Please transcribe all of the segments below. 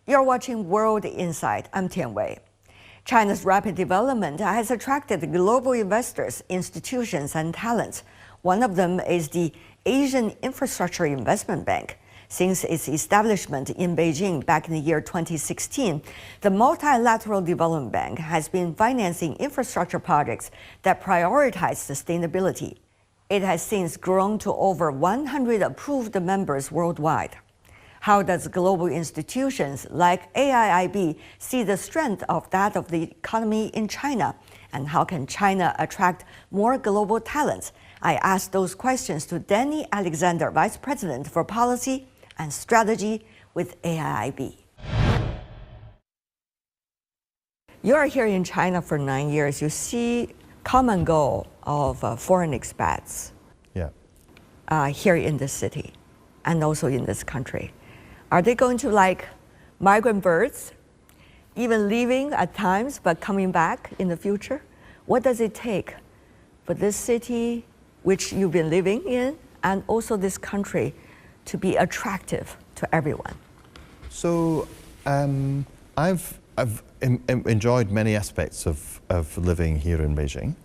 You're watching World Insight. I'm Tian. China's rapid development has attracted global investors, institutions, and talents. One of them is the Asian Infrastructure Investment Bank. Since its establishment in Beijing back in the year 2016, the Multilateral Development Bank has been financing infrastructure projects that prioritize sustainability. It has since grown to over 100 approved members worldwide. How does global institutions like AIIB see the strength of that of the economy in China? And how can China attract more global talents? I asked those questions to Danny Alexander, Vice President for Policy and Strategy with AIIB. You are here in China for 9 years. You see common goal of foreign expats here in this city and also in this country. Are they going to like migrant birds, even leaving at times but coming back in the future? What does it take for this city, which you've been living in, and also this country to be attractive to everyone? So I've enjoyed many aspects of living here in Beijing.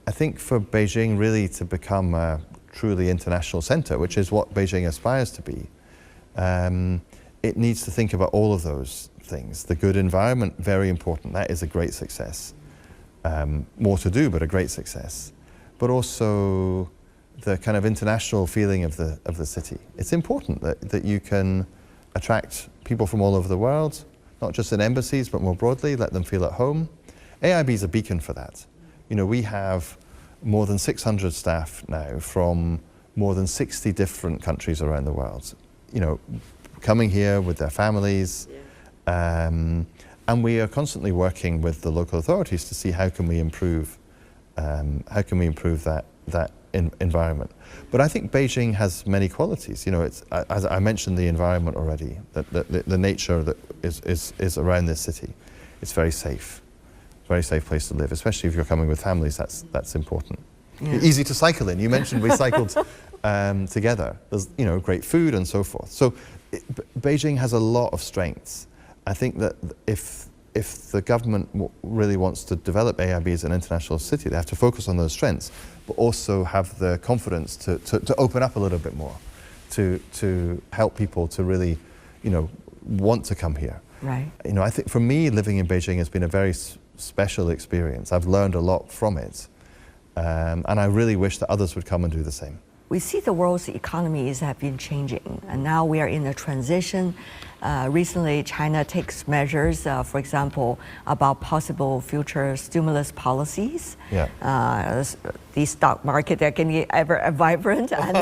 I think for Beijing really to become a truly international center, which is what Beijing aspires to be, it needs to think about all of those things. The good environment, very important. That is a great success. More to do, but a great success. But also the kind of international feeling of the city. It's important that you can attract people from all over the world, not just in embassies, but more broadly, let them feel at home. AIB is a beacon for that. You know, we have more than 600 staff now from more than 60 different countries around the world. You know, coming here with their families, and we are constantly working with the local authorities to see how can we improve that environment. But I think Beijing has many qualities. You know, it's, as I mentioned, the environment already, the nature that is around this city. It's very safe place to live, especially if you're coming with families. That's important. Yeah. Easy to cycle in. You mentioned we cycled together. There's, you know, great food and so forth. So Beijing has a lot of strengths. I think that if the government really wants to develop AIB as an international city, they have to focus on those strengths, but also have the confidence to open up a little bit more, to help people to really, you know, want to come here. Right. You know, I think for me, living in Beijing has been a very special experience. I've learned a lot from it, and I really wish that others would come and do the same. We see the world's economies have been changing, and now we are in a transition. Recently, China takes measures, for example, about possible future stimulus policies. Yeah. The stock market are getting ever vibrant and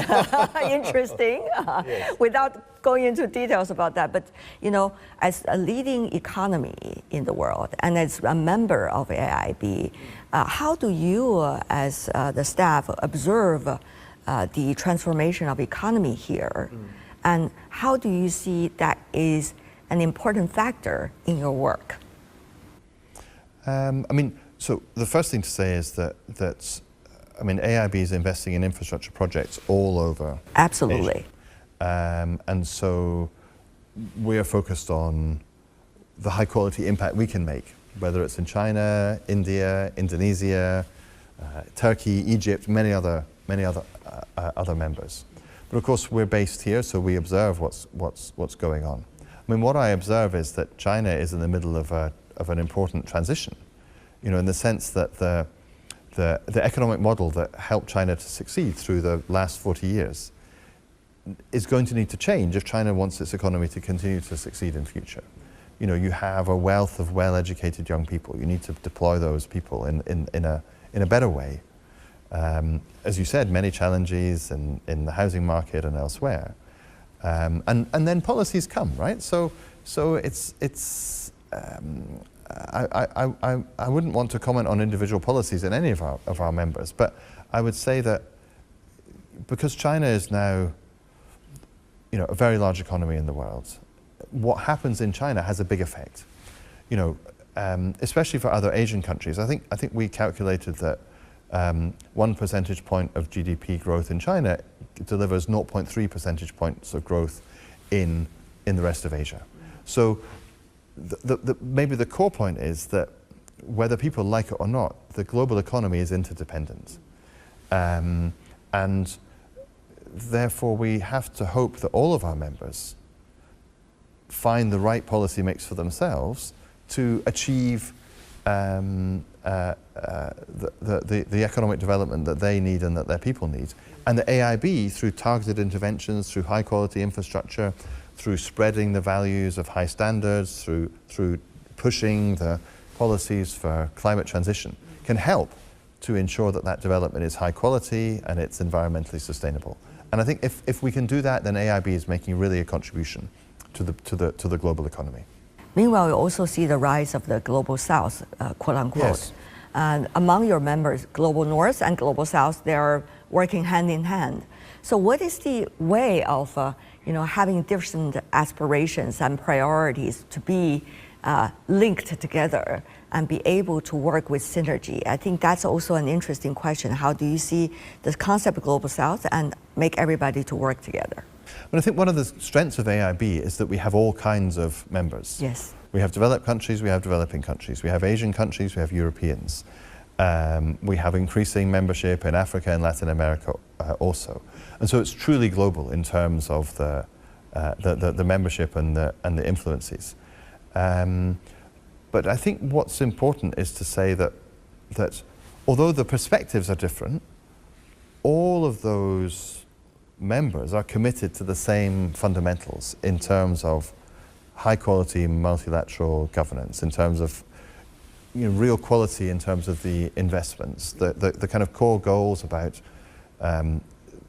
interesting. Yes. Without going into details about that, but you know, as a leading economy in the world and as a member of AIIB, how do you, as the staff, observe the transformation of economy here, and how do you see that is an important factor in your work? I mean, so the first thing to say is that I mean, AIB is investing in infrastructure projects all over. Absolutely. Asia. And so we are focused on the high quality impact we can make, whether it's in China, India, Indonesia, Turkey, Egypt, many other members. But of course we're based here, so we observe what's going on. I mean, what I observe is that China is in the middle of an important transition, you know, in the sense that the economic model that helped China to succeed through the last 40 years is going to need to change if China wants its economy to continue to succeed in future. You know, you have a wealth of well-educated young people. You need to deploy those people in a better way. As you said, many challenges in the housing market and elsewhere, and then policies come, right? So it's I wouldn't want to comment on individual policies in any of our members, but I would say that because China is now, you know, a very large economy in the world, what happens in China has a big effect. especially for other Asian countries. I think we calculated that 1 percentage point of GDP growth in China delivers 0.3 percentage points of growth in the rest of Asia. So maybe the core point is that whether people like it or not, the global economy is interdependent. And therefore we have to hope that all of our members find the right policy mix for themselves to achieve the economic development that they need and that their people need. And the AIIB, through targeted interventions, through high quality infrastructure, through spreading the values of high standards, through pushing the policies for climate transition, can help to ensure that that development is high quality and it's environmentally sustainable. And I think if we can do that, then AIIB is making really a contribution to the global economy. Meanwhile, you also see the rise of the Global South, quote unquote. Yes. And among your members, Global North and Global South, they are working hand in hand. So what is the way of having different aspirations and priorities to be linked together and be able to work with synergy? I think that's also an interesting question. How do you see the concept of Global South and make everybody to work together? But I think one of the strengths of AIIB is that we have all kinds of members. Yes. We have developed countries, we have developing countries, we have Asian countries, we have Europeans. We have increasing membership in Africa and Latin America also. And so it's truly global in terms of the membership and the influences. But I think what's important is to say that although the perspectives are different, all of those members are committed to the same fundamentals in terms of high quality multilateral governance, in terms of real quality in terms of the investments, the kind of core goals about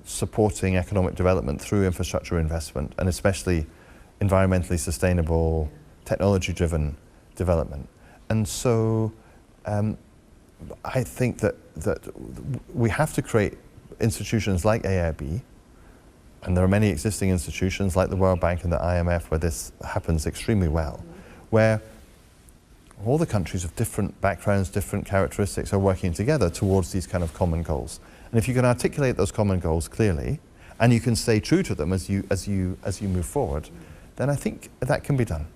supporting economic development through infrastructure investment, and especially environmentally sustainable, technology-driven development. And so I think that we have to create institutions like AIIB, and there are many existing institutions like the World Bank and the IMF where this happens extremely well, where all the countries of different backgrounds, different characteristics are working together towards these kind of common goals. And if you can articulate those common goals clearly, and you can stay true to them as you move forward, then I think that can be done.